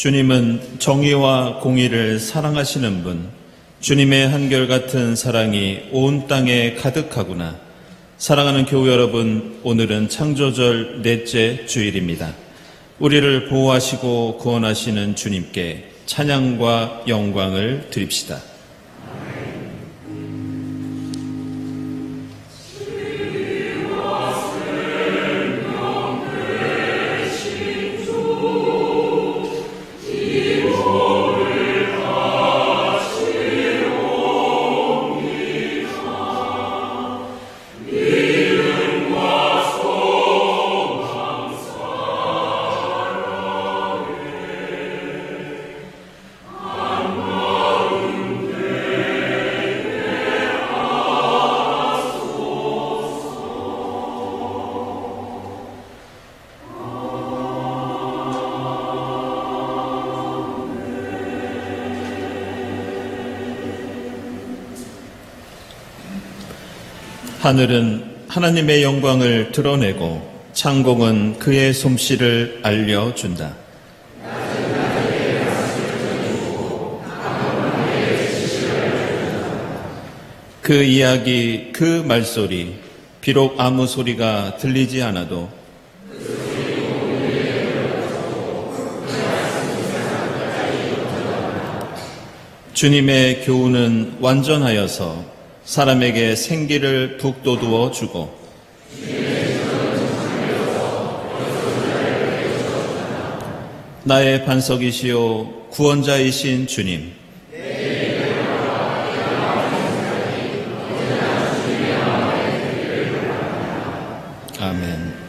주님은 정의와 공의를 사랑하시는 분, 주님의 한결같은 사랑이 온 땅에 가득하구나. 사랑하는 교우 여러분, 오늘은 창조절 넷째 주일입니다. 우리를 보호하시고 구원하시는 주님께 찬양과 영광을 드립시다. 하늘은 하나님의 영광을 드러내고 창공은 그의 솜씨를 알려준다. 그 이야기, 그 말소리, 비록 아무 소리가 들리지 않아도 주님의 교훈은 완전하여서 사람에게 생기를 북돋워 주고 나의 반석이시요 구원자이신 주님, 아멘.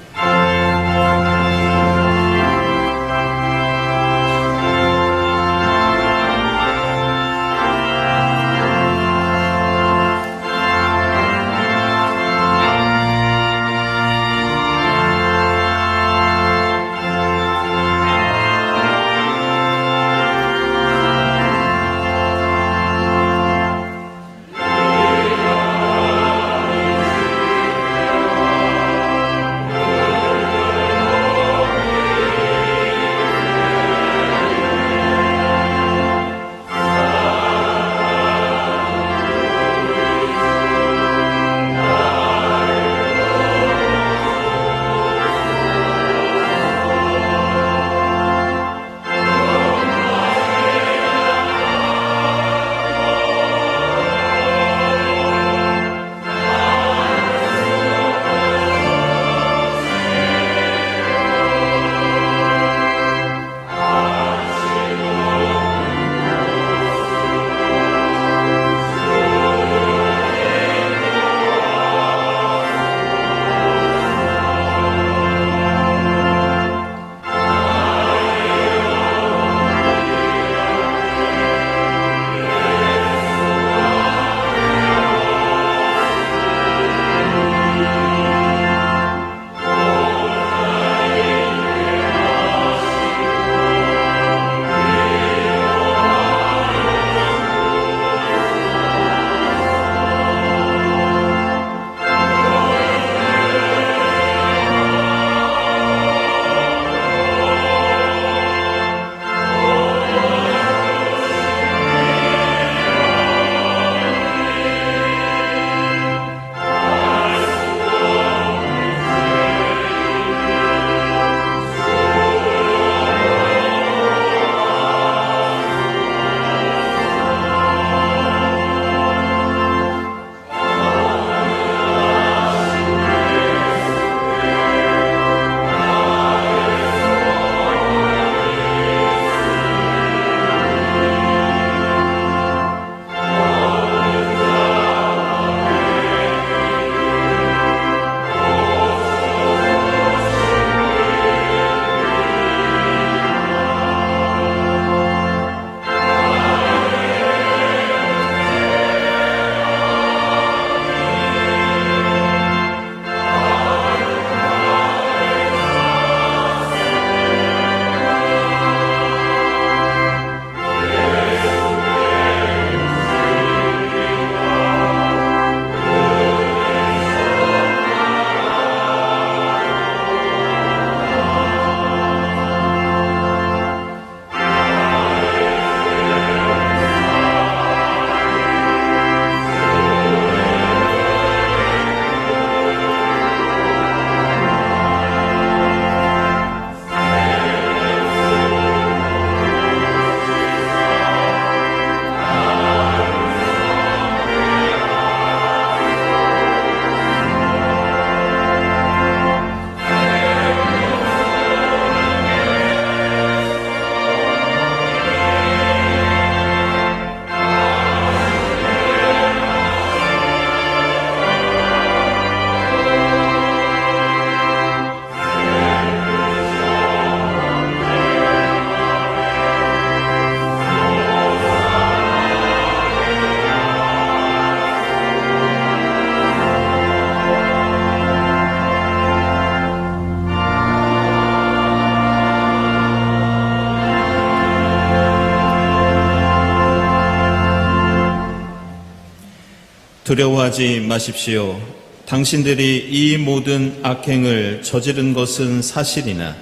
두려워하지 마십시오. 당신들이 이 모든 악행을 저지른 것은 사실이나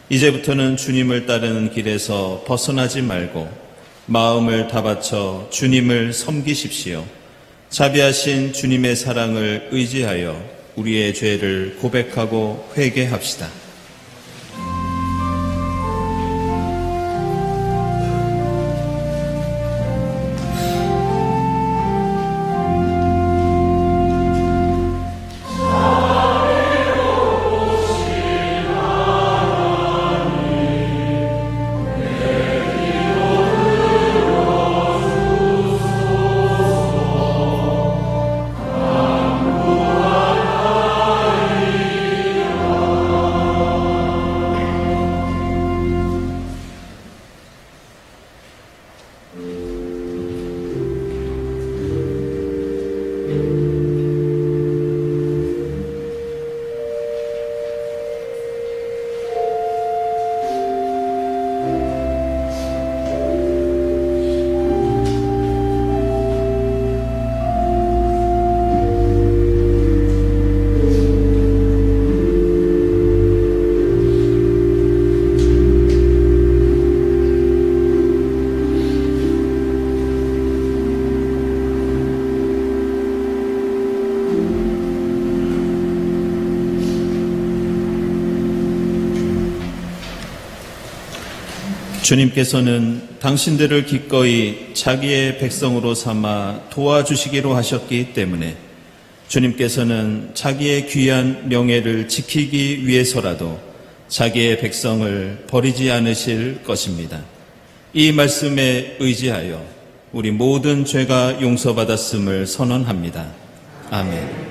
이제부터는 주님을 따르는 길에서 벗어나지 말고 마음을 다 바쳐 주님을 섬기십시오. 자비하신 주님의 사랑을 의지하여 우리의 죄를 고백하고 회개합시다. 주님께서는 당신들을 기꺼이 자기의 백성으로 삼아 도와주시기로 하셨기 때문에 주님께서는 자기의 귀한 명예를 지키기 위해서라도 자기의 백성을 버리지 않으실 것입니다. 이 말씀에 의지하여 우리 모든 죄가 용서받았음을 선언합니다. 아멘.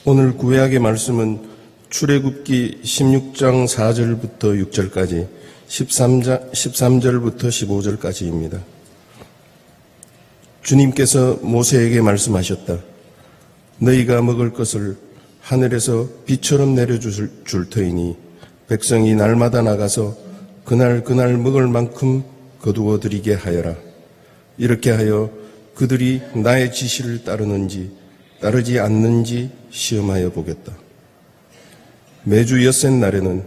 오늘 구약의 말씀은 출애굽기 16장 4절부터 6절까지 13절부터 15절까지입니다. 주님께서 모세에게 말씀하셨다. 너희가 먹을 것을 하늘에서 비처럼 내려줄 터이니 백성이 날마다 나가서 그날 먹을 만큼 거두어 드리게 하여라. 이렇게 하여 그들이 나의 지시를 따르는지 따르지 않는지 시험하여 보겠다. 매주 엿새 날에는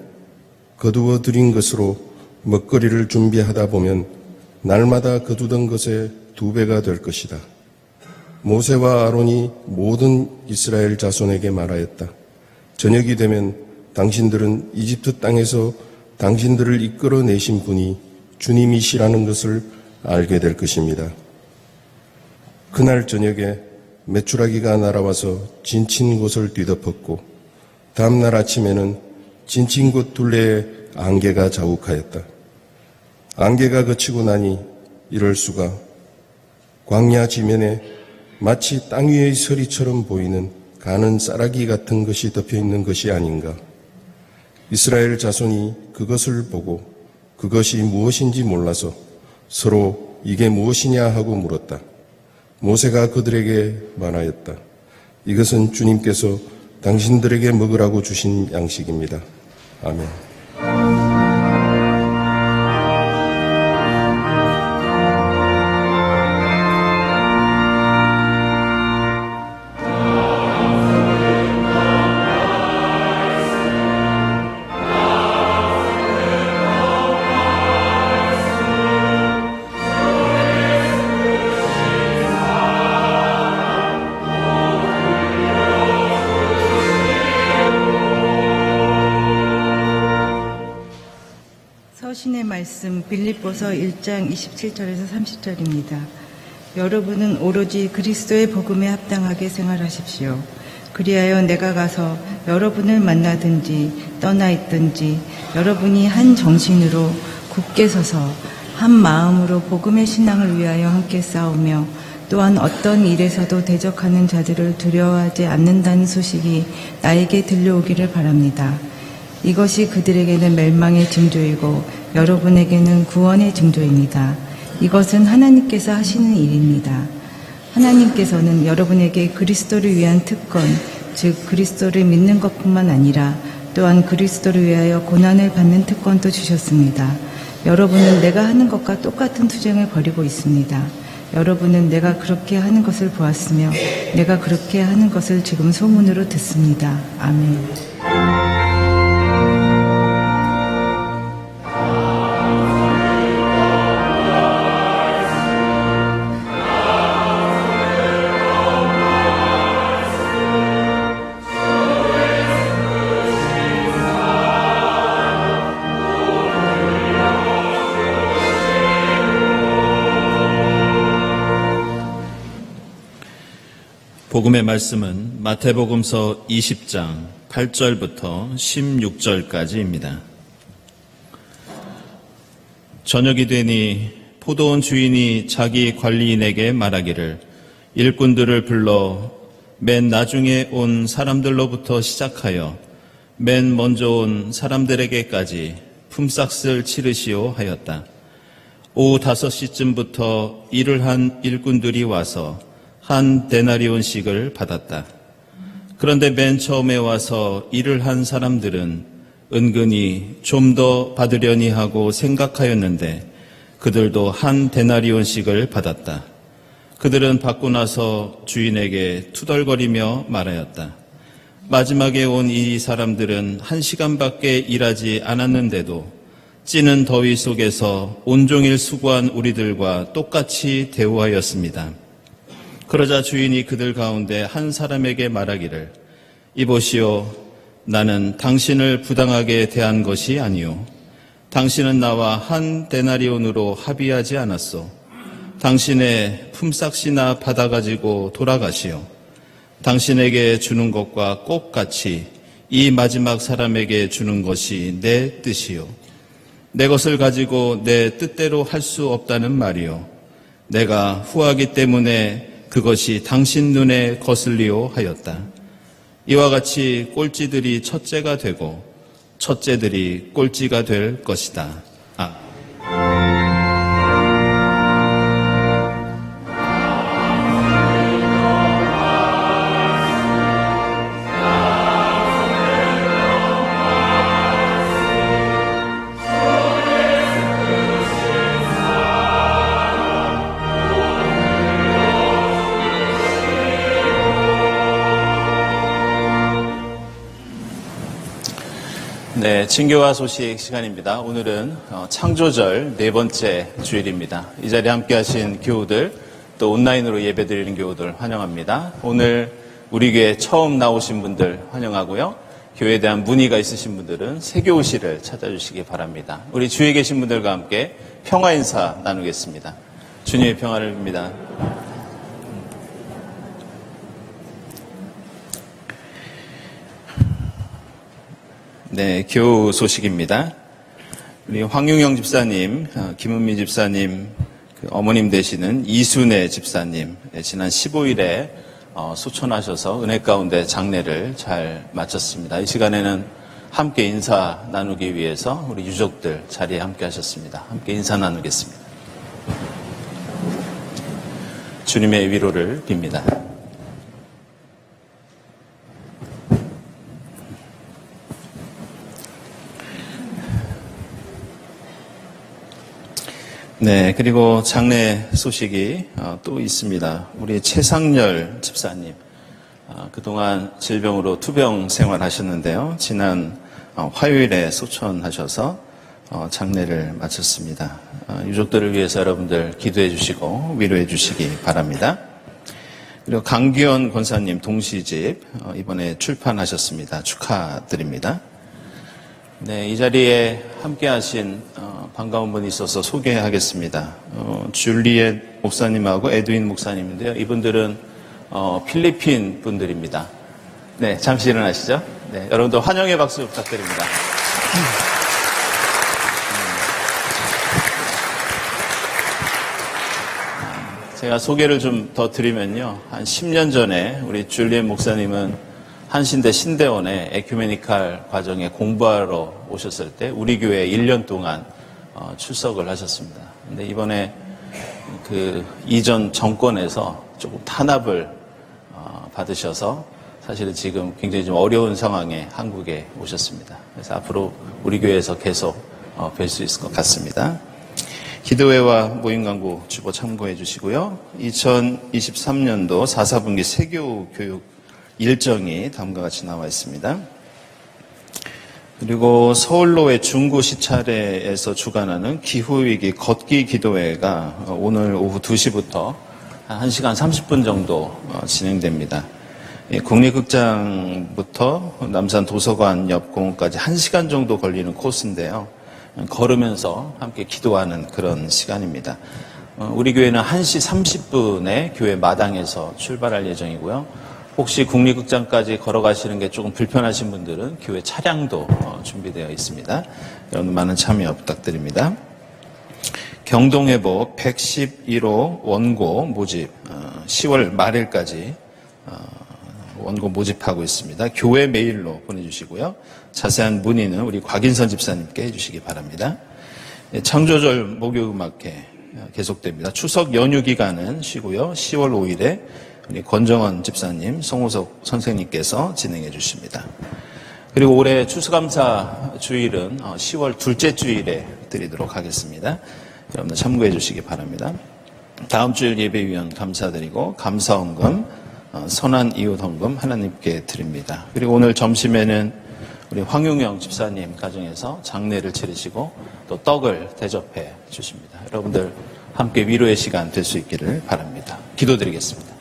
거두어 들인 것으로 먹거리를 준비하다 보면 날마다 거두던 것의 2배가 될 것이다. 모세와 아론이 모든 이스라엘 자손에게 말하였다. 저녁이 되면 당신들은 이집트 땅에서 당신들을 이끌어내신 분이 주님이시라는 것을 알게 될 것입니다. 그날 저녁에 메추라기가 날아와서 진친 곳을 뒤덮었고 다음날 아침에는 진친 곳 둘레에 안개가 자욱하였다. 안개가 그치고 나니 이럴 수가 광야 지면에 마치 땅 위의 서리처럼 보이는 가는 쌀아기 같은 것이 덮여있는 것이 아닌가. 이스라엘 자손이 그것을 보고 그것이 무엇인지 몰라서 서로 이게 무엇이냐 하고 물었다. 모세가 그들에게 말하였다. 이것은 주님께서 당신들에게 먹으라고 주신 양식입니다. 아멘. 서신의 말씀 빌립보서 1장 27절에서 30절입니다. 여러분은 오로지 그리스도의 복음에 합당하게 생활하십시오. 그리하여 내가 가서 여러분을 만나든지 떠나 있든지 여러분이 한 정신으로 굳게 서서 한 마음으로 복음의 신앙을 위하여 함께 싸우며 또한 어떤 일에서도 대적하는 자들을 두려워하지 않는다는 소식이 나에게 들려오기를 바랍니다. 이것이 그들에게는 멸망의 징조이고 여러분에게는 구원의 징조입니다. 이것은 하나님께서 하시는 일입니다. 하나님께서는 여러분에게 그리스도를 위한 특권, 즉 그리스도를 믿는 것뿐만 아니라 또한 그리스도를 위하여 고난을 받는 특권도 주셨습니다. 여러분은 내가 하는 것과 똑같은 투쟁을 벌이고 있습니다. 여러분은 내가 그렇게 하는 것을 보았으며 내가 그렇게 하는 것을 지금 소문으로 듣습니다. 아멘. 복음의 말씀은 마태복음서 20장 8절부터 16절까지입니다. 저녁이 되니 포도원 주인이 자기 관리인에게 말하기를 일꾼들을 불러 맨 나중에 온 사람들로부터 시작하여 맨 먼저 온 사람들에게까지 품삯을 치르시오 하였다. 오후 5시쯤부터 일을 한 일꾼들이 와서 한 데나리온씩을 받았다. 그런데 맨 처음에 와서 일을 한 사람들은 은근히 좀 더 받으려니 하고 생각하였는데 그들도 한 데나리온씩을 받았다. 그들은 받고 나서 주인에게 투덜거리며 말하였다. 마지막에 온 이 사람들은 1시간밖에 일하지 않았는데도 찌는 더위 속에서 온종일 수고한 우리들과 똑같이 대우하였습니다. 그러자 주인이 그들 가운데 한 사람에게 말하기를 이보시오, 나는 당신을 부당하게 대한 것이 아니오. 당신은 나와 한 데나리온으로 합의하지 않았소. 당신의 품삯이나 받아가지고 돌아가시오. 당신에게 주는 것과 똑같이 이 마지막 사람에게 주는 것이 내 뜻이오. 내 것을 가지고 내 뜻대로 할 수 없다는 말이오. 내가 후하기 때문에 그것이 당신 눈에 거슬리오 하였다. 이와 같이 꼴찌들이 첫째가 되고 첫째들이 꼴찌가 될 것이다. 네, 친교와 소식 시간입니다. 오늘은 창조절 네 번째 주일입니다. 이 자리에 함께 하신 교우들, 또 온라인으로 예배드리는 교우들 환영합니다. 오늘 우리 교회 처음 나오신 분들 환영하고요. 교회에 대한 문의가 있으신 분들은 세교우실을 찾아주시기 바랍니다. 우리 주위에 계신 분들과 함께 평화 인사 나누겠습니다. 주님의 평화를 빕니다. 네, 교우 소식입니다. 우리 황용영 집사님, 김은미 집사님, 어머님 되시는 이순애 집사님, 지난 15일에 소천하셔서 은혜 가운데 장례를 잘 마쳤습니다. 이 시간에는 함께 인사 나누기 위해서 우리 유족들 자리에 함께 하셨습니다. 함께 인사 나누겠습니다. 주님의 위로를 빕니다. 네, 그리고 장례 소식이 또 있습니다. 우리 최상열 집사님, 그동안 질병으로 투병 생활하셨는데요. 지난 화요일에 소천하셔서 장례를 마쳤습니다. 유족들을 위해서 여러분들 기도해 주시고 위로해 주시기 바랍니다. 그리고 강기현 권사님 동시집 이번에 출판하셨습니다. 축하드립니다. 네, 이 자리에 함께 하신 반가운 분이 있어서 소개하겠습니다. 줄리엣 목사님하고 에드윈 목사님인데요. 이분들은 필리핀 분들입니다. 네, 잠시 일어나시죠. 네, 여러분들 환영의 박수 부탁드립니다. 제가 소개를 좀 더 드리면요. 한 10년 전에 우리 줄리엔 목사님은 한신대 신대원에 에큐메니칼 과정에 공부하러 오셨을 때 우리 교회에 1년 동안 출석을 하셨습니다. 근데 이번에 그 이전 정권에서 조금 탄압을 받으셔서 사실은 지금 굉장히 좀 어려운 상황에 한국에 오셨습니다. 그래서 앞으로 우리 교회에서 계속 뵐 수 있을 것 같습니다. 기도회와 모임 광고 주보 참고해 주시고요. 2023년도 4, 4분기 세교 교육 일정이 다음과 같이 나와 있습니다. 그리고 서울로의 중구 시차례에서 주관하는 기후위기 걷기 기도회가 오늘 오후 2시부터 한 1시간 30분 정도 진행됩니다. 국립극장부터 남산 도서관 옆 공원까지 1시간 정도 걸리는 코스인데요. 걸으면서 함께 기도하는 그런 시간입니다. 우리 교회는 1시 30분에 교회 마당에서 출발할 예정이고요. 혹시 국립극장까지 걸어가시는 게 조금 불편하신 분들은 교회 차량도 준비되어 있습니다. 여러분 많은 참여 부탁드립니다. 경동회복 111호 원고 모집 10월 말일까지 원고 모집하고 있습니다. 교회 메일로 보내주시고요. 자세한 문의는 우리 곽인선 집사님께 해주시기 바랍니다. 창조절 목요음악회 계속됩니다. 추석 연휴 기간은 쉬고요. 10월 5일에 우리 권정원 집사님, 송호석 선생님께서 진행해 주십니다. 그리고 올해 추수감사 주일은 10월 둘째 주일에 드리도록 하겠습니다. 여러분들 참고해 주시기 바랍니다. 다음 주일 예배위원 감사드리고 감사헌금, 선한 이웃헌금 하나님께 드립니다. 그리고 오늘 점심에는 우리 황용영 집사님 가정에서 장례를 치르시고 또 떡을 대접해 주십니다. 여러분들 함께 위로의 시간 될 수 있기를 바랍니다. 기도드리겠습니다.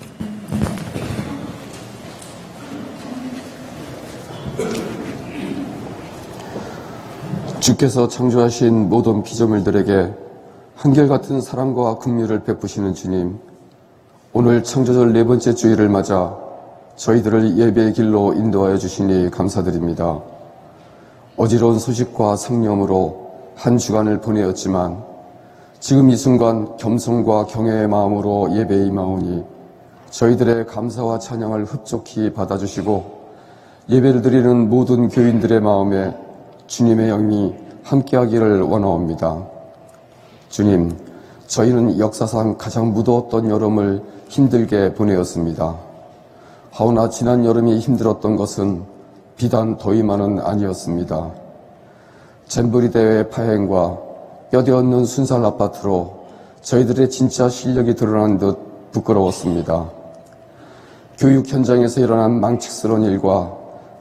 주께서 창조하신 모든 피조물들에게 한결같은 사랑과 긍휼을 베푸시는 주님, 오늘 창조절 4번째 주일을 맞아 저희들을 예배의 길로 인도하여 주시니 감사드립니다. 어지러운 소식과 상념으로 한 주간을 보내었지만 지금 이 순간 겸손과 경외의 마음으로 예배에 임하오니 저희들의 감사와 찬양을 흡족히 받아주시고 예배를 드리는 모든 교인들의 마음에 주님의 영이 함께하기를 원하옵니다. 주님, 저희는 역사상 가장 무더웠던 여름을 힘들게 보내었습니다. 하오나 지난 여름이 힘들었던 것은 비단 더위만은 아니었습니다. 잼버리 대회 파행과 뼈대 없는 순살 아파트로 저희들의 진짜 실력이 드러난 듯 부끄러웠습니다. 교육 현장에서 일어난 망측스러운 일과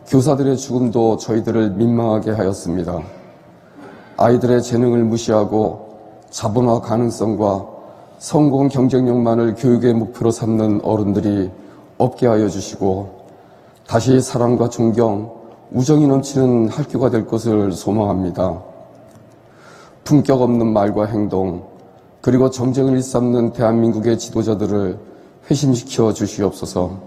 교사들의 죽음도 저희들을 민망하게 하였습니다. 아이들의 재능을 무시하고 자본화 가능성과 성공 경쟁력만을 교육의 목표로 삼는 어른들이 없게 하여 주시고 다시 사랑과 존경, 우정이 넘치는 학교가 될 것을 소망합니다. 품격 없는 말과 행동, 그리고 정쟁을 일삼는 대한민국의 지도자들을 회심시켜 주시옵소서.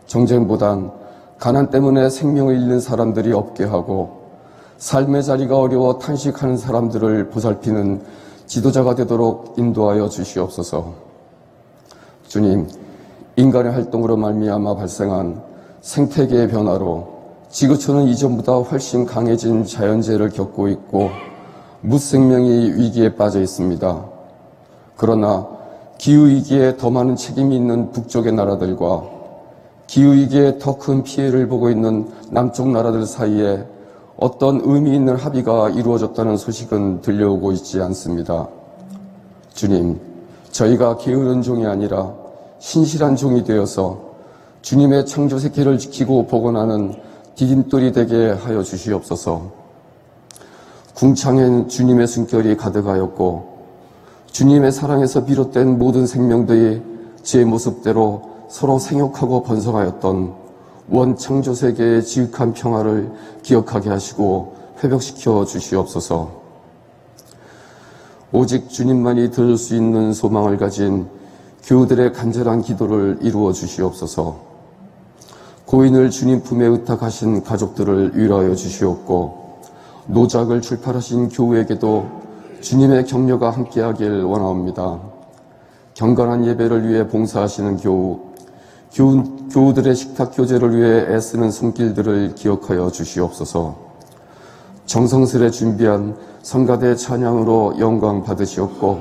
정쟁보단 가난 때문에 생명을 잃는 사람들이 없게 하고 삶의 자리가 어려워 탄식하는 사람들을 보살피는 지도자가 되도록 인도하여 주시옵소서. 주님, 인간의 활동으로 말미암아 발생한 생태계의 변화로 지구촌은 이전보다 훨씬 강해진 자연재해를 겪고 있고 무생명이 위기에 빠져 있습니다. 그러나 기후위기에 더 많은 책임이 있는 북쪽의 나라들과 기후위기에 더 큰 피해를 보고 있는 남쪽 나라들 사이에 어떤 의미 있는 합의가 이루어졌다는 소식은 들려오고 있지 않습니다. 주님, 저희가 게으른 종이 아니라 신실한 종이 되어서 주님의 창조 세계를 지키고 복원하는 디딤돌이 되게 하여 주시옵소서. 궁창엔 주님의 숨결이 가득하였고 주님의 사랑에서 비롯된 모든 생명들이 제 모습대로 서로 생육하고 번성하였던 원창조 세계의 지극한 평화를 기억하게 하시고 회복시켜 주시옵소서. 오직 주님만이 들을 수 있는 소망을 가진 교우들의 간절한 기도를 이루어 주시옵소서. 도인을 주님 품에 의탁하신 가족들을 위로하여 주시옵고 노작을 출발하신 교우에게도 주님의 격려가 함께하길 원하옵니다. 경건한 예배를 위해 봉사하시는 교우들의 식탁 교제를 위해 애쓰는 손길들을 기억하여 주시옵소서. 정성스레 준비한 성가대 찬양으로 영광 받으시옵고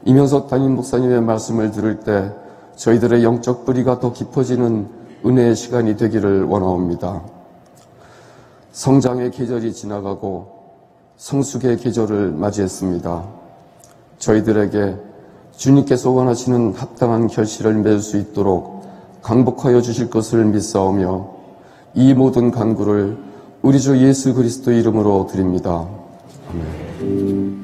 이면석 담임 목사님의 말씀을 들을 때 저희들의 영적 뿌리가 더 깊어지는 은혜의 시간이 되기를 원하옵니다. 성장의 계절이 지나가고 성숙의 계절을 맞이했습니다. 저희들에게 주님께서 원하시는 합당한 결실을 맺을 수 있도록 강복하여 주실 것을 믿사오며 이 모든 간구를 우리 주 예수 그리스도 이름으로 드립니다. 아멘.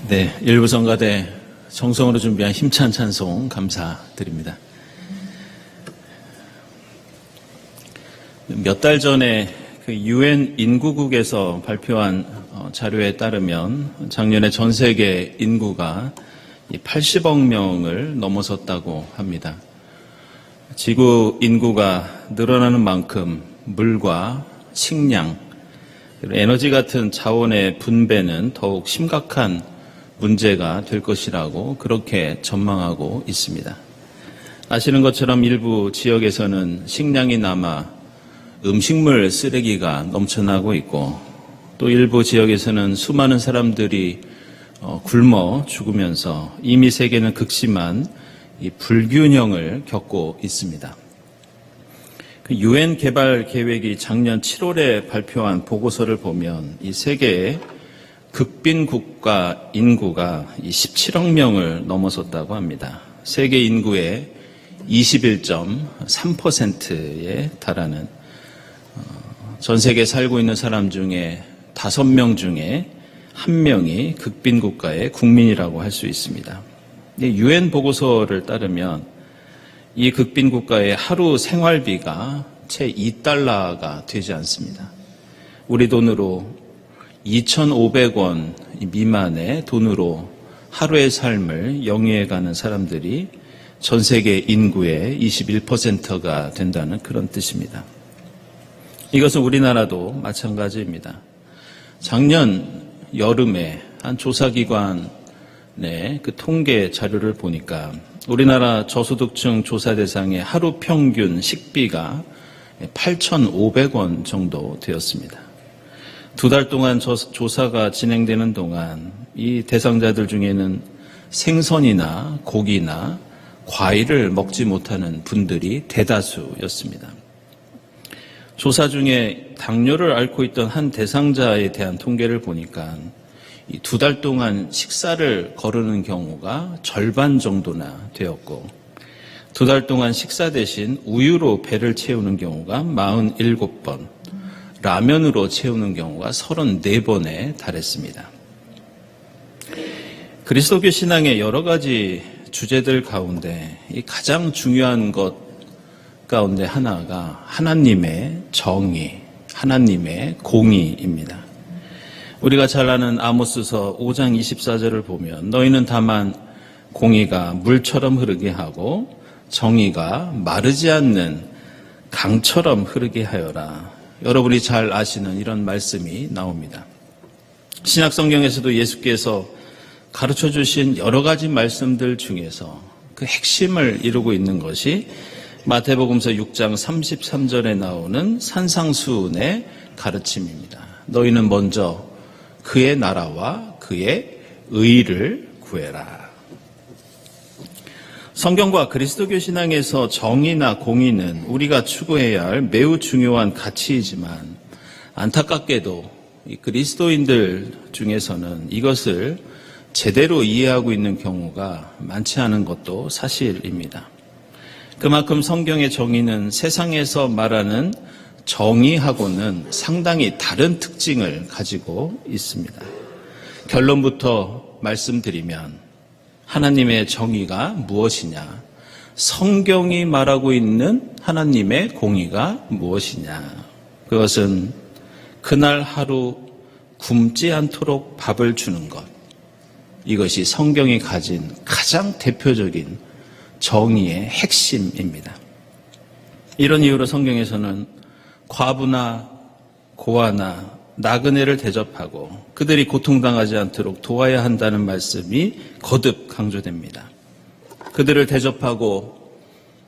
네, 일부 성가대 정성으로 준비한 힘찬 찬송 감사드립니다. 몇 달 전에 그 UN 인구국에서 발표한 자료에 따르면 작년에 전 세계 인구가 80억 명을 넘어섰다고 합니다. 지구 인구가 늘어나는 만큼 물과 식량, 에너지 같은 자원의 분배는 더욱 심각한 문제가 될 것이라고 그렇게 전망하고 있습니다. 아시는 것처럼 일부 지역에서는 식량이 남아 음식물 쓰레기가 넘쳐나고 있고 또 일부 지역에서는 수많은 사람들이 굶어 죽으면서 이미 세계는 극심한 이 불균형을 겪고 있습니다. 그 UN 개발 계획이 작년 7월에 발표한 보고서를 보면 이 세계의 극빈 국가 인구가 17억 명을 넘어섰다고 합니다. 세계 인구의 21.3%에 달하는 전 세계에 살고 있는 사람 중에 5명 중에 1명이 극빈 국가의 국민이라고 할 수 있습니다. UN 보고서를 따르면 이 극빈 국가의 하루 생활비가 채 $2가 되지 않습니다. 우리 돈으로 2,500원 미만의 돈으로 하루의 삶을 영위해가는 사람들이 전 세계 인구의 21%가 된다는 그런 뜻입니다. 이것은 우리나라도 마찬가지입니다. 작년 여름에 한 조사기관의 그 통계 자료를 보니까 우리나라 저소득층 조사 대상의 하루 평균 식비가 8,500원 정도 되었습니다. 2달 동안 조사가 진행되는 동안 이 대상자들 중에는 생선이나 고기나 과일을 먹지 못하는 분들이 대다수였습니다. 조사 중에 당뇨를 앓고 있던 한 대상자에 대한 통계를 보니까 이 2달 동안 식사를 거르는 경우가 절반 정도나 되었고 2달 동안 식사 대신 우유로 배를 채우는 경우가 47번, 라면으로 채우는 경우가 34번에 달했습니다. 그리스도교 신앙의 여러 가지 주제들 가운데 이 가장 중요한 것 가운데 하나가 하나님의 정의, 하나님의 공의입니다. 우리가 잘 아는 아모스서 5장 24절을 보면 너희는 다만 공의가 물처럼 흐르게 하고 정의가 마르지 않는 강처럼 흐르게 하여라. 여러분이 잘 아시는 이런 말씀이 나옵니다. 신약 성경에서도 예수께서 가르쳐 주신 여러 가지 말씀들 중에서 그 핵심을 이루고 있는 것이 마태복음서 6장 33절에 나오는 산상수훈의 가르침입니다. 너희는 먼저 그의 나라와 그의 의를 구해라. 성경과 그리스도교 신앙에서 정의나 공의는 우리가 추구해야 할 매우 중요한 가치이지만 안타깝게도 이 그리스도인들 중에서는 이것을 제대로 이해하고 있는 경우가 많지 않은 것도 사실입니다. 그만큼 성경의 정의는 세상에서 말하는 정의하고는 상당히 다른 특징을 가지고 있습니다. 결론부터 말씀드리면 하나님의 정의가 무엇이냐? 성경이 말하고 있는 하나님의 공의가 무엇이냐? 그것은 그날 하루 굶지 않도록 밥을 주는 것. 이것이 성경이 가진 가장 대표적인 정의의 핵심입니다. 이런 이유로 성경에서는 과부나 고아나 나그네를 대접하고 그들이 고통당하지 않도록 도와야 한다는 말씀이 거듭 강조됩니다. 그들을 대접하고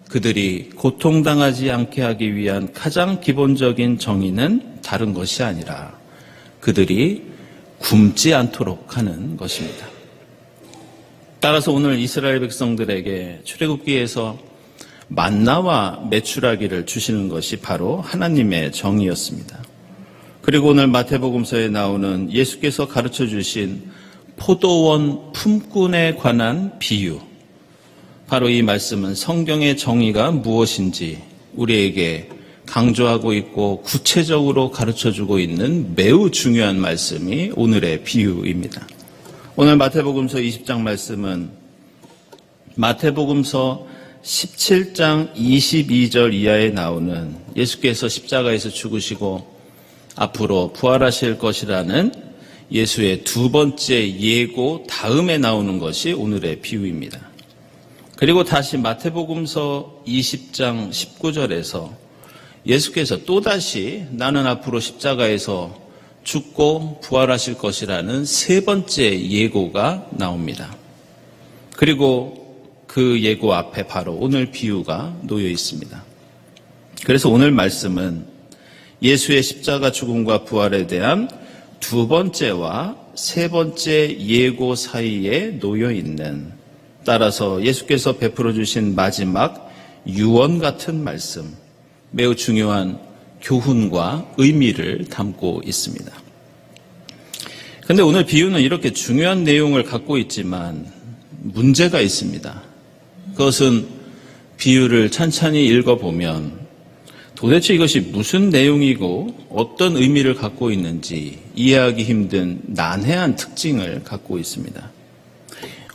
그들이 고통당하지 않게 하기 위한 가장 기본적인 정의는 다른 것이 아니라 그들이 굶지 않도록 하는 것입니다. 따라서 오늘 이스라엘 백성들에게 출애굽기에서 만나와 메추라기를 주시는 것이 바로 하나님의 정의였습니다. 그리고 오늘 마태복음서에 나오는 예수께서 가르쳐 주신 포도원 품꾼에 관한 비유, 바로 이 말씀은 성경의 정의가 무엇인지 우리에게 강조하고 있고 구체적으로 가르쳐주고 있는 매우 중요한 말씀이 오늘의 비유입니다. 오늘 마태복음서 20장 말씀은 마태복음서 17장 22절 이하에 나오는 예수께서 십자가에서 죽으시고 앞으로 부활하실 것이라는 예수의 두 번째 예고 다음에 나오는 것이 오늘의 비유입니다. 그리고 다시 마태복음서 20장 19절에서 예수께서 또다시 나는 앞으로 십자가에서 죽고 부활하실 것이라는 세 번째 예고가 나옵니다. 그리고 그 예고 앞에 바로 오늘 비유가 놓여 있습니다. 그래서 오늘 말씀은 예수의 십자가 죽음과 부활에 대한 두 번째와 세 번째 예고 사이에 놓여 있는, 따라서 예수께서 베풀어 주신 마지막 유언 같은 말씀, 매우 중요한 교훈과 의미를 담고 있습니다. 그런데 오늘 비유는 이렇게 중요한 내용을 갖고 있지만 문제가 있습니다. 그것은 비유를 찬찬히 읽어보면 도대체 이것이 무슨 내용이고 어떤 의미를 갖고 있는지 이해하기 힘든 난해한 특징을 갖고 있습니다.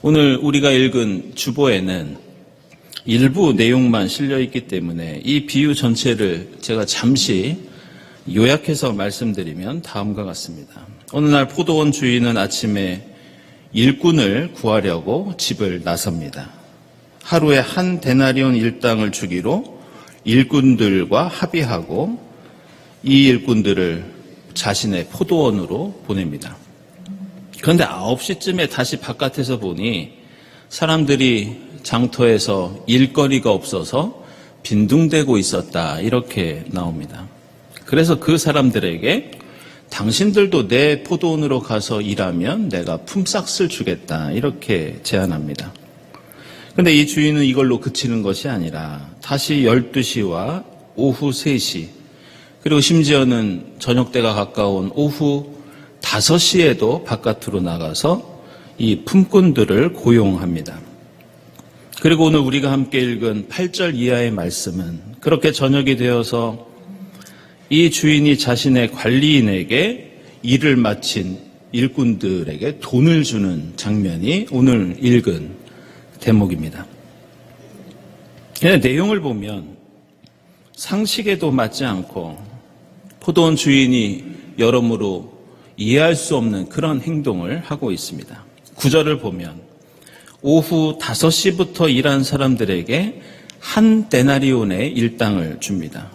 오늘 우리가 읽은 주보에는 일부 내용만 실려 있기 때문에 이 비유 전체를 제가 잠시 요약해서 말씀드리면 다음과 같습니다. 어느 날 포도원 주인은 아침에 일꾼을 구하려고 집을 나섭니다. 하루에 한 데나리온 일당을 주기로 일꾼들과 합의하고 이 일꾼들을 자신의 포도원으로 보냅니다. 그런데 9시쯤에 다시 바깥에서 보니 사람들이 장터에서 일거리가 없어서 빈둥대고 있었다, 이렇게 나옵니다. 그래서 그 사람들에게 당신들도 내 포도원으로 가서 일하면 내가 품삯을 주겠다, 이렇게 제안합니다. 그런데 이 주인은 이걸로 그치는 것이 아니라 다시 12시와 오후 3시, 그리고 심지어는 저녁때가 가까운 오후 5시에도 바깥으로 나가서 이 품꾼들을 고용합니다. 그리고 오늘 우리가 함께 읽은 8절 이하의 말씀은 그렇게 저녁이 되어서 이 주인이 자신의 관리인에게 일을 마친 일꾼들에게 돈을 주는 장면이 오늘 읽은 대목입니다. 내용을 보면 상식에도 맞지 않고 포도원 주인이 여러모로 이해할 수 없는 그런 행동을 하고 있습니다. 9절을 보면 오후 5시부터 일한 사람들에게 한 데나리온의 일당을 줍니다.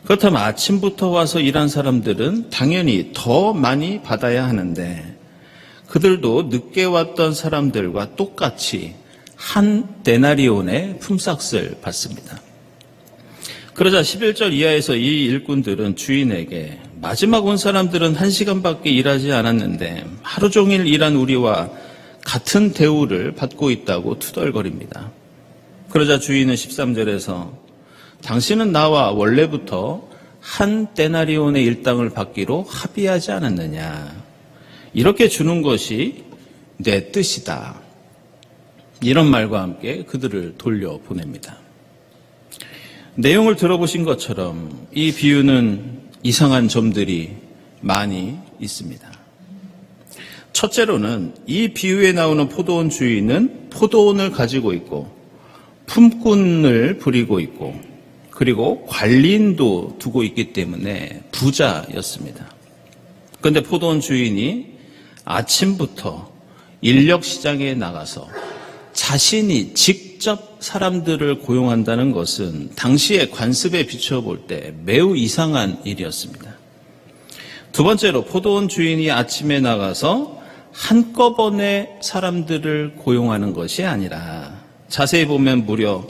그렇다면 아침부터 와서 일한 사람들은 당연히 더 많이 받아야 하는데 그들도 늦게 왔던 사람들과 똑같이 한 데나리온의 품삯을 받습니다. 그러자 11절 이하에서 이 일꾼들은 주인에게 마지막 온 사람들은 1시간밖에 일하지 않았는데 하루 종일 일한 우리와 같은 대우를 받고 있다고 투덜거립니다. 그러자 주인은 13절에서 당신은 나와 원래부터 한 데나리온의 일당을 받기로 합의하지 않았느냐, 이렇게 주는 것이 내 뜻이다, 이런 말과 함께 그들을 돌려보냅니다. 내용을 들어보신 것처럼 이 비유는 이상한 점들이 많이 있습니다. 첫째로는 이 비유에 나오는 포도원 주인은 포도원을 가지고 있고 품꾼을 부리고 있고 그리고 관리인도 두고 있기 때문에 부자였습니다. 그런데 포도원 주인이 아침부터 인력시장에 나가서 자신이 직접 사람들을 고용한다는 것은 당시의 관습에 비춰볼 때 매우 이상한 일이었습니다. 두 번째로 포도원 주인이 아침에 나가서 한꺼번에 사람들을 고용하는 것이 아니라 자세히 보면 무려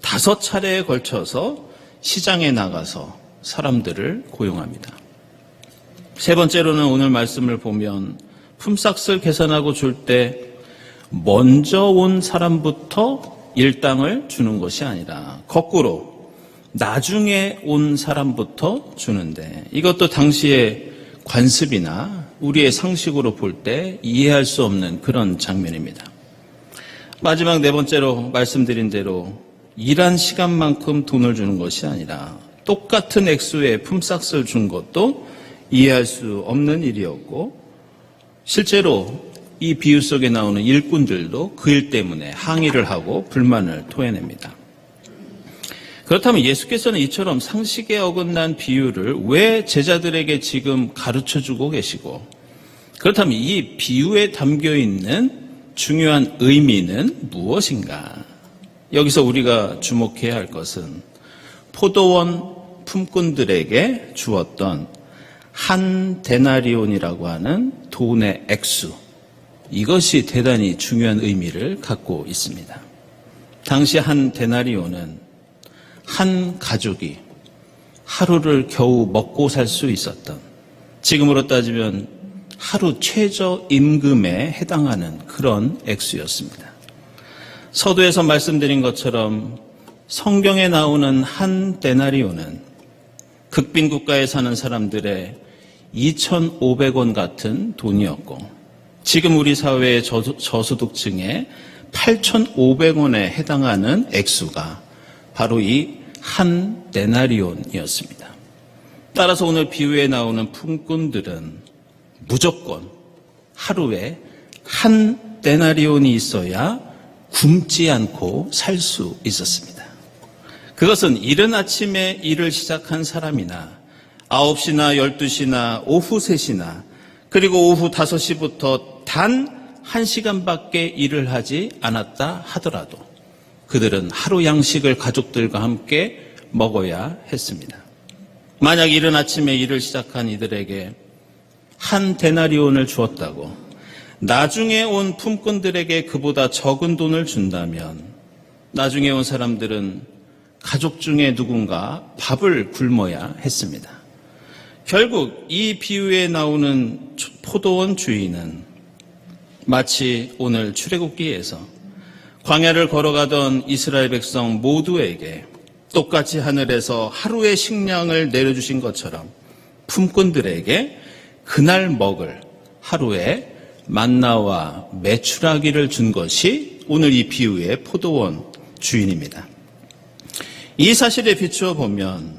5차례에 걸쳐서 시장에 나가서 사람들을 고용합니다. 세 번째로는 오늘 말씀을 보면 품삯을 계산하고 줄 때 먼저 온 사람부터 일당을 주는 것이 아니라 거꾸로 나중에 온 사람부터 주는데, 이것도 당시의 관습이나 우리의 상식으로 볼 때 이해할 수 없는 그런 장면입니다. 마지막 네 번째로 말씀드린 대로 일한 시간만큼 돈을 주는 것이 아니라 똑같은 액수의 품삯을 준 것도 이해할 수 없는 일이었고, 실제로 이 비유 속에 나오는 일꾼들도 그 일 때문에 항의를 하고 불만을 토해냅니다. 그렇다면 예수께서는 이처럼 상식에 어긋난 비유를 왜 제자들에게 지금 가르쳐주고 계시고, 그렇다면 이 비유에 담겨있는 중요한 의미는 무엇인가? 여기서 우리가 주목해야 할 것은 포도원 품꾼들에게 주었던 한 데나리온이라고 하는 돈의 액수, 이것이 대단히 중요한 의미를 갖고 있습니다. 당시 한 데나리온은 한 가족이 하루를 겨우 먹고 살 수 있었던, 지금으로 따지면 하루 최저임금에 해당하는 그런 액수였습니다. 서두에서 말씀드린 것처럼 성경에 나오는 한 데나리온은 극빈 국가에 사는 사람들의 2,500원 같은 돈이었고, 지금 우리 사회의 저소득층의 8,500원에 해당하는 액수가 바로 이 한 데나리온이었습니다. 따라서 오늘 비유에 나오는 품꾼들은 무조건 하루에 한 데나리온이 있어야 굶지 않고 살 수 있었습니다. 그것은 이른 아침에 일을 시작한 사람이나 9시나 12시나 오후 3시나 그리고 오후 5시부터 단 1시간밖에 일을 하지 않았다 하더라도 그들은 하루 양식을 가족들과 함께 먹어야 했습니다. 만약 이른 아침에 일을 시작한 이들에게 한 데나리온을 주었다고 나중에 온 품꾼들에게 그보다 적은 돈을 준다면 나중에 온 사람들은 가족 중에 누군가 밥을 굶어야 했습니다. 결국 이 비유에 나오는 포도원 주인은 마치 오늘 출애굽기에서 광야를 걸어가던 이스라엘 백성 모두에게 똑같이 하늘에서 하루의 식량을 내려주신 것처럼 품꾼들에게 그날 먹을 하루의 만나와 메추라기를 준 것이 오늘 이 비유의 포도원 주인입니다. 이 사실에 비추어 보면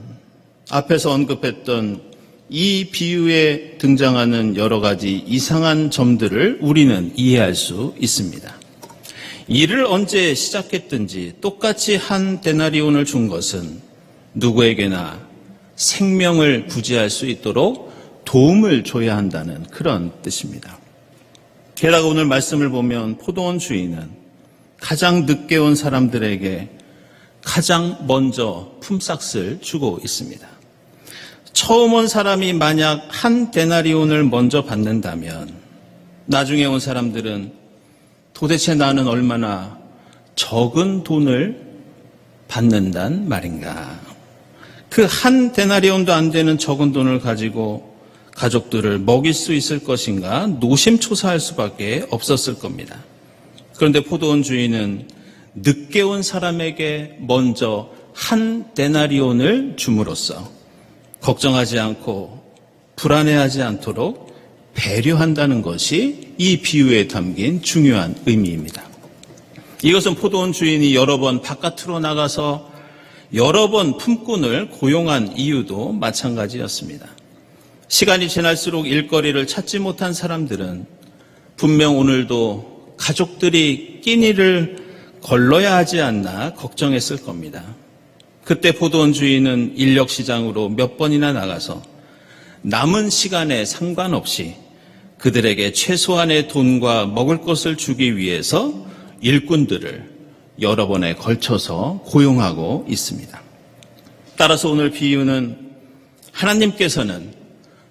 앞에서 언급했던 이 비유에 등장하는 여러 가지 이상한 점들을 우리는 이해할 수 있습니다. 일을 언제 시작했든지 똑같이 한 데나리온을 준 것은 누구에게나 생명을 구제할 수 있도록 도움을 줘야 한다는 그런 뜻입니다. 게다가 오늘 말씀을 보면 포도원 주인은 가장 늦게 온 사람들에게 가장 먼저 품삯을 주고 있습니다. 처음 온 사람이 만약 한 데나리온을 먼저 받는다면 나중에 온 사람들은 도대체 나는 얼마나 적은 돈을 받는단 말인가. 그 한 데나리온도 안 되는 적은 돈을 가지고 가족들을 먹일 수 있을 것인가 노심초사할 수밖에 없었을 겁니다. 그런데 포도원 주인은 늦게 온 사람에게 먼저 한 데나리온을 줌으로써 걱정하지 않고 불안해하지 않도록 배려한다는 것이 이 비유에 담긴 중요한 의미입니다. 이것은 포도원 주인이 여러 번 바깥으로 나가서 여러 번 품꾼을 고용한 이유도 마찬가지였습니다. 시간이 지날수록 일거리를 찾지 못한 사람들은 분명 오늘도 가족들이 끼니를 걸러야 하지 않나 걱정했을 겁니다. 그때 포도원 주인은 인력시장으로 몇 번이나 나가서 남은 시간에 상관없이 그들에게 최소한의 돈과 먹을 것을 주기 위해서 일꾼들을 여러 번에 걸쳐서 고용하고 있습니다. 따라서 오늘 비유는 하나님께서는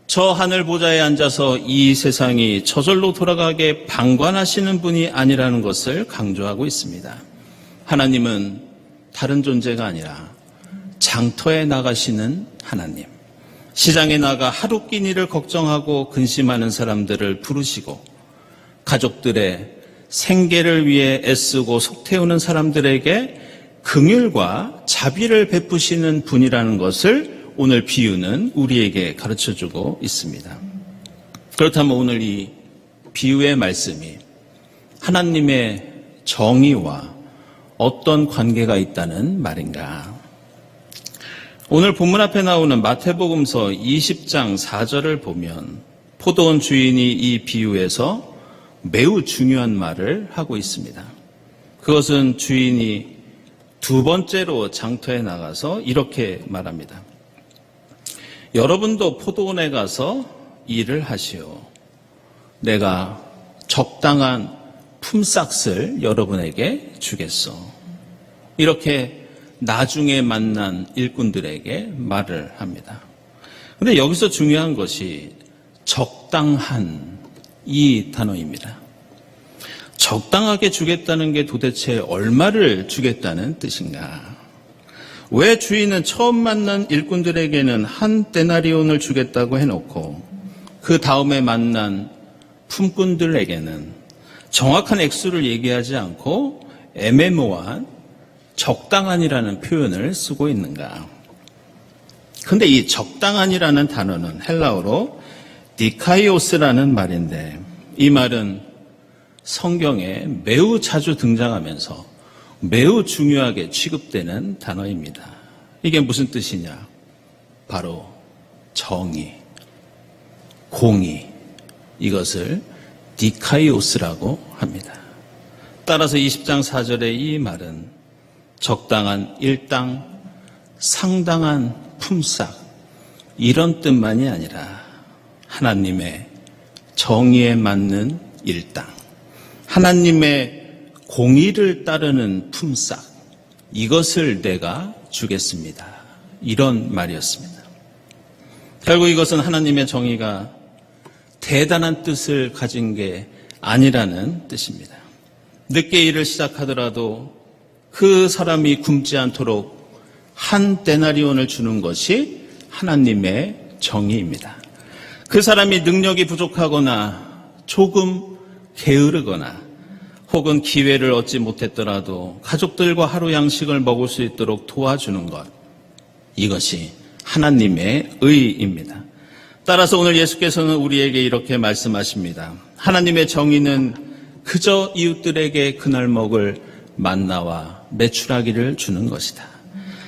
저 하늘 보좌에 앉아서 이 세상이 저절로 돌아가게 방관하시는 분이 아니라는 것을 강조하고 있습니다. 하나님은 다른 존재가 아니라 장터에 나가시는 하나님, 시장에 나가 하루 끼니를 걱정하고 근심하는 사람들을 부르시고 가족들의 생계를 위해 애쓰고 속태우는 사람들에게 긍휼과 자비를 베푸시는 분이라는 것을 오늘 비유는 우리에게 가르쳐주고 있습니다. 그렇다면 오늘 이 비유의 말씀이 하나님의 정의와 어떤 관계가 있다는 말인가? 오늘 본문 앞에 나오는 마태복음서 20장 4절을 보면 포도원 주인이 이 비유에서 매우 중요한 말을 하고 있습니다. 그것은 주인이 두 번째로 장터에 나가서 이렇게 말합니다. 여러분도 포도원에 가서 일을 하시오. 내가 적당한 품삯을 여러분에게 주겠소. 이렇게 나중에 만난 일꾼들에게 말을 합니다. 그런데 여기서 중요한 것이 적당한 이 단어입니다. 적당하게 주겠다는 게 도대체 얼마를 주겠다는 뜻인가? 왜 주인은 처음 만난 일꾼들에게는 한 데나리온을 주겠다고 해놓고 그 다음에 만난 품꾼들에게는 정확한 액수를 얘기하지 않고 애매모호한 적당한이라는 표현을 쓰고 있는가? 근데 이 적당한이라는 단어는 헬라어로 디카이오스라는 말인데 이 말은 성경에 매우 자주 등장하면서 매우 중요하게 취급되는 단어입니다. 이게 무슨 뜻이냐? 바로 정의, 공의, 이것을 디카이오스라고 합니다. 따라서 20장 4절의 이 말은 적당한 일당, 상당한 품삯 이런 뜻만이 아니라 하나님의 정의에 맞는 일당, 하나님의 공의를 따르는 품삯, 이것을 내가 주겠습니다. 이런 말이었습니다. 결국 이것은 하나님의 정의가 대단한 뜻을 가진 게 아니라는 뜻입니다. 늦게 일을 시작하더라도 그 사람이 굶지 않도록 한 데나리온을 주는 것이 하나님의 정의입니다. 그 사람이 능력이 부족하거나 조금 게으르거나 혹은 기회를 얻지 못했더라도 가족들과 하루 양식을 먹을 수 있도록 도와주는 것, 이것이 하나님의 의입니다. 따라서 오늘 예수께서는 우리에게 이렇게 말씀하십니다. 하나님의 정의는 그저 이웃들에게 그날 먹을 만나와 메추라기를 주는 것이다.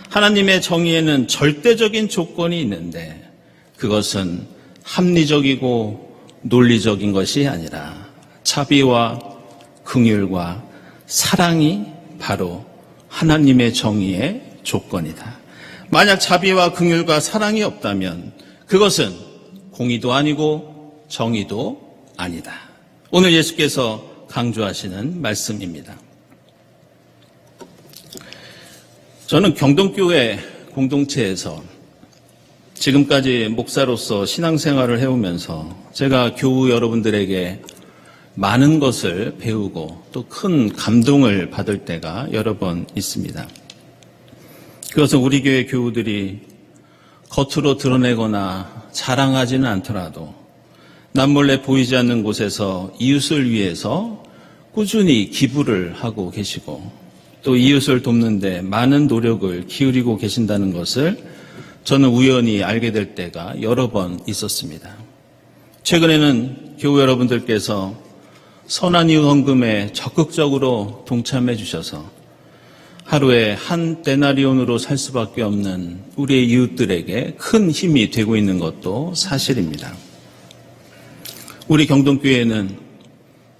하나님의 정의에는 절대적인 조건이 있는데 그것은 합리적이고 논리적인 것이 아니라 자비와 긍휼과 사랑이 바로 하나님의 정의의 조건이다. 만약 자비와 긍휼과 사랑이 없다면 그것은 공의도 아니고 정의도 아니다. 오늘 예수께서 강조하시는 말씀입니다. 저는 경동교회 공동체에서 지금까지 목사로서 신앙생활을 해오면서 제가 교우 여러분들에게 많은 것을 배우고 또 큰 감동을 받을 때가 여러 번 있습니다. 그것은 우리 교회 교우들이 겉으로 드러내거나 자랑하지는 않더라도 남몰래 보이지 않는 곳에서 이웃을 위해서 꾸준히 기부를 하고 계시고 또 이웃을 돕는데 많은 노력을 기울이고 계신다는 것을 저는 우연히 알게 될 때가 여러 번 있었습니다. 최근에는 교우 여러분들께서 선한 이웃 헌금에 적극적으로 동참해 주셔서 하루에 한 데나리온으로 살 수밖에 없는 우리의 이웃들에게 큰 힘이 되고 있는 것도 사실입니다. 우리 경동교회는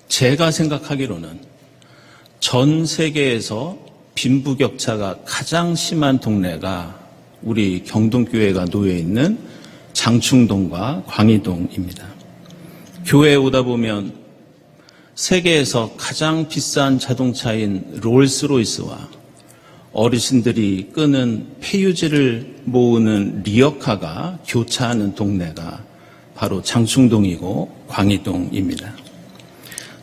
제가 생각하기로는 전 세계에서 빈부격차가 가장 심한 동네가 우리 경동교회가 놓여 있는 장충동과 광희동입니다. 교회에 오다 보면 세계에서 가장 비싼 자동차인 롤스로이스와 어르신들이 끄는 폐유지를 모으는 리어카가 교차하는 동네가 바로 장충동이고 광희동입니다.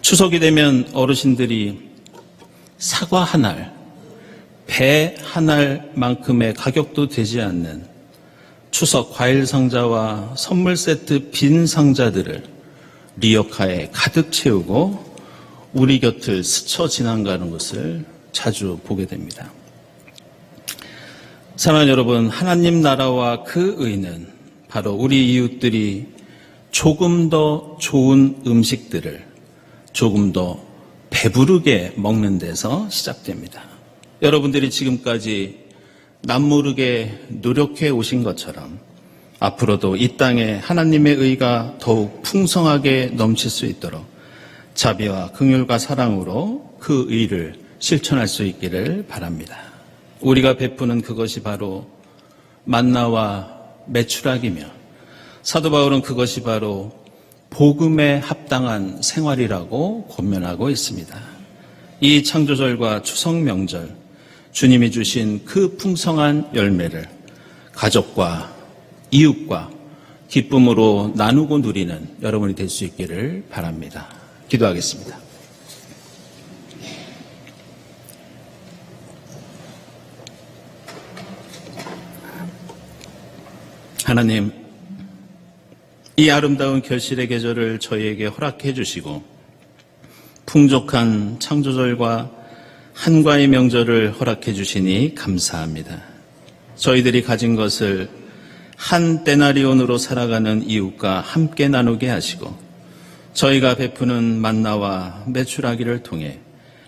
추석이 되면 어르신들이 사과 한 알, 배 한 알만큼의 가격도 되지 않는 추석 과일 상자와 선물 세트 빈 상자들을 리어카에 가득 채우고 우리 곁을 스쳐 지나가는 것을 자주 보게 됩니다. 사랑하는 여러분, 하나님 나라와 그 의는 바로 우리 이웃들이 조금 더 좋은 음식들을 조금 더 배부르게 먹는 데서 시작됩니다. 여러분들이 지금까지 남모르게 노력해 오신 것처럼 앞으로도 이 땅에 하나님의 의가 더욱 풍성하게 넘칠 수 있도록 자비와 긍휼과 사랑으로 그 의를 실천할 수 있기를 바랍니다. 우리가 베푸는 그것이 바로 만나와 메추라기며 사도 바울은 그것이 바로 복음에 합당한 생활이라고 권면하고 있습니다. 이 창조절과 추석 명절, 주님이 주신 그 풍성한 열매를 가족과 이웃과 기쁨으로 나누고 누리는 여러분이 될 수 있기를 바랍니다. 기도하겠습니다. 하나님, 이 아름다운 결실의 계절을 저희에게 허락해 주시고 풍족한 창조절과 한과의 명절을 허락해 주시니 감사합니다. 저희들이 가진 것을 한 데나리온으로 살아가는 이웃과 함께 나누게 하시고 저희가 베푸는 만나와 메추라기를 통해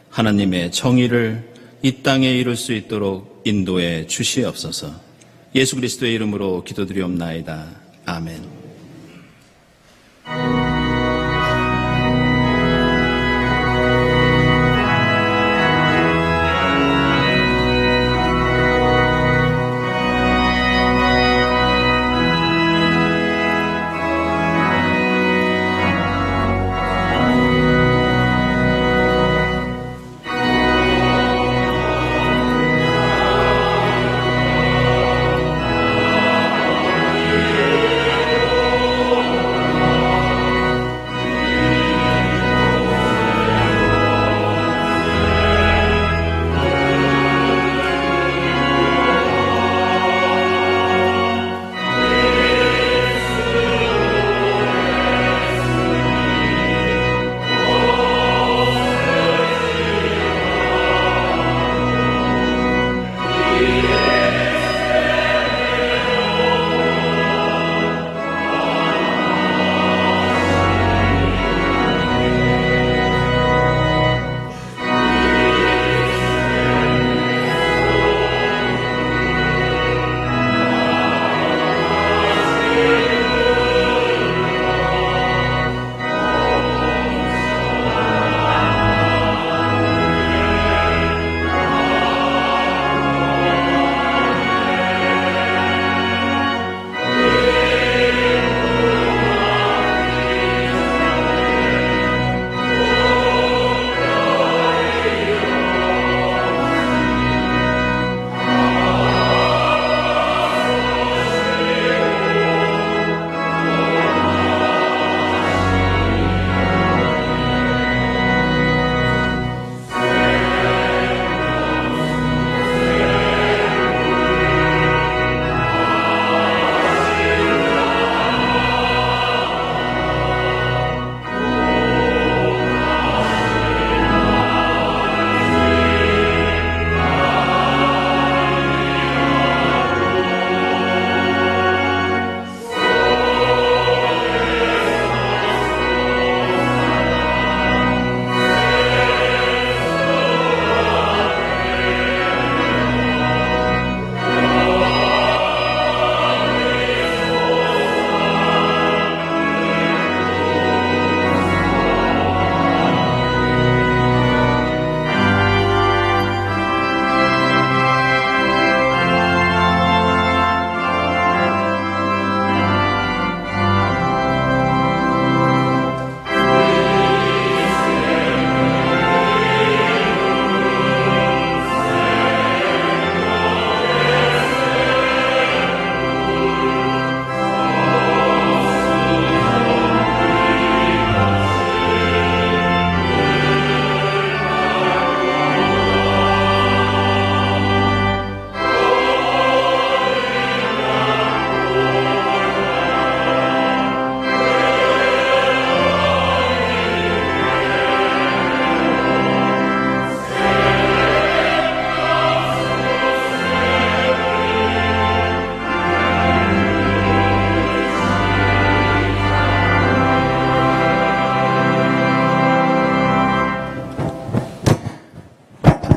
하나님의 정의를 이 땅에 이룰 수 있도록 인도해 주시옵소서. 예수 그리스도의 이름으로 기도드리옵나이다. 아멘.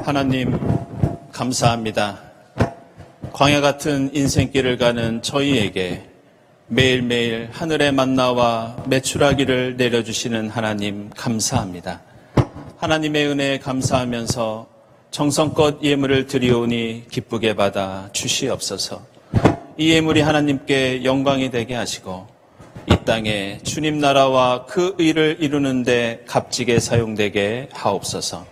하나님 감사합니다. 광야 같은 인생길을 가는 저희에게 매일매일 하늘의 만나와 메추라기를 내려주시는 하나님 감사합니다. 하나님의 은혜에 감사하면서 정성껏 예물을 드리오니 기쁘게 받아 주시옵소서. 이 예물이 하나님께 영광이 되게 하시고 이 땅에 주님 나라와 그 의를 이루는 데 값지게 사용되게 하옵소서.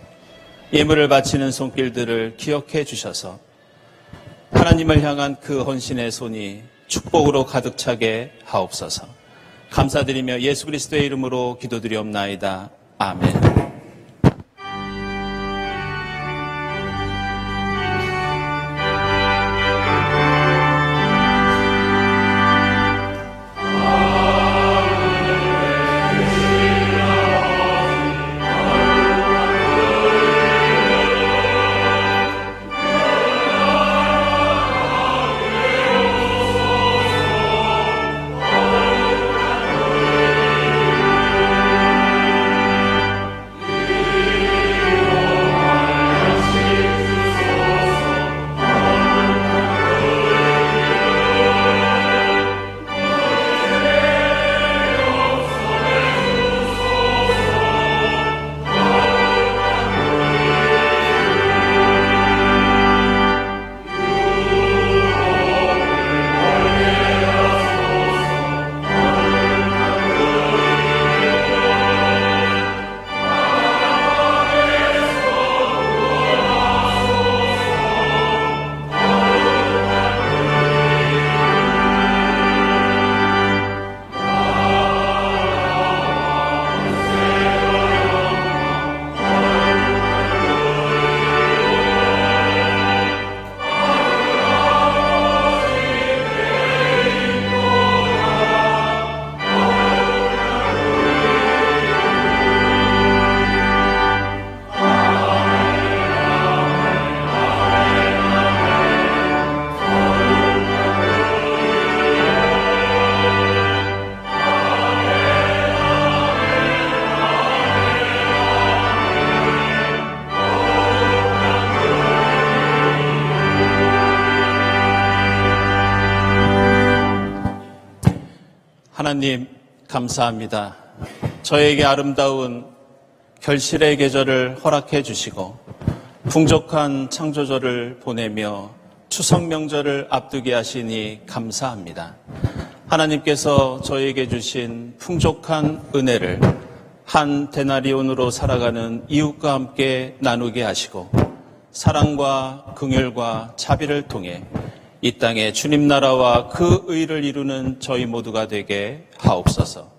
예물을 바치는 손길들을 기억해 주셔서 하나님을 향한 그 헌신의 손이 축복으로 가득 차게 하옵소서. 감사드리며 예수 그리스도의 이름으로 기도드리옵나이다. 아멘. 하나님 감사합니다. 저에게 아름다운 결실의 계절을 허락해 주시고 풍족한 창조절을 보내며 추석 명절을 앞두게 하시니 감사합니다. 하나님께서 저에게 주신 풍족한 은혜를 한 데나리온으로 살아가는 이웃과 함께 나누게 하시고 사랑과 긍휼과 자비를 통해 이 땅에 주님 나라와 그 의를 이루는 저희 모두가 되게 하옵소서.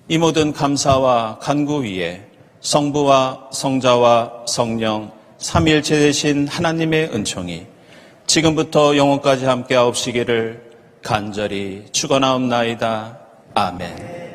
이 모든 감사와 간구 위에 성부와 성자와 성령 삼위일체 되신 하나님의 은총이 지금부터 영원까지 함께 하옵시기를 간절히 축원하옵나이다. 아멘.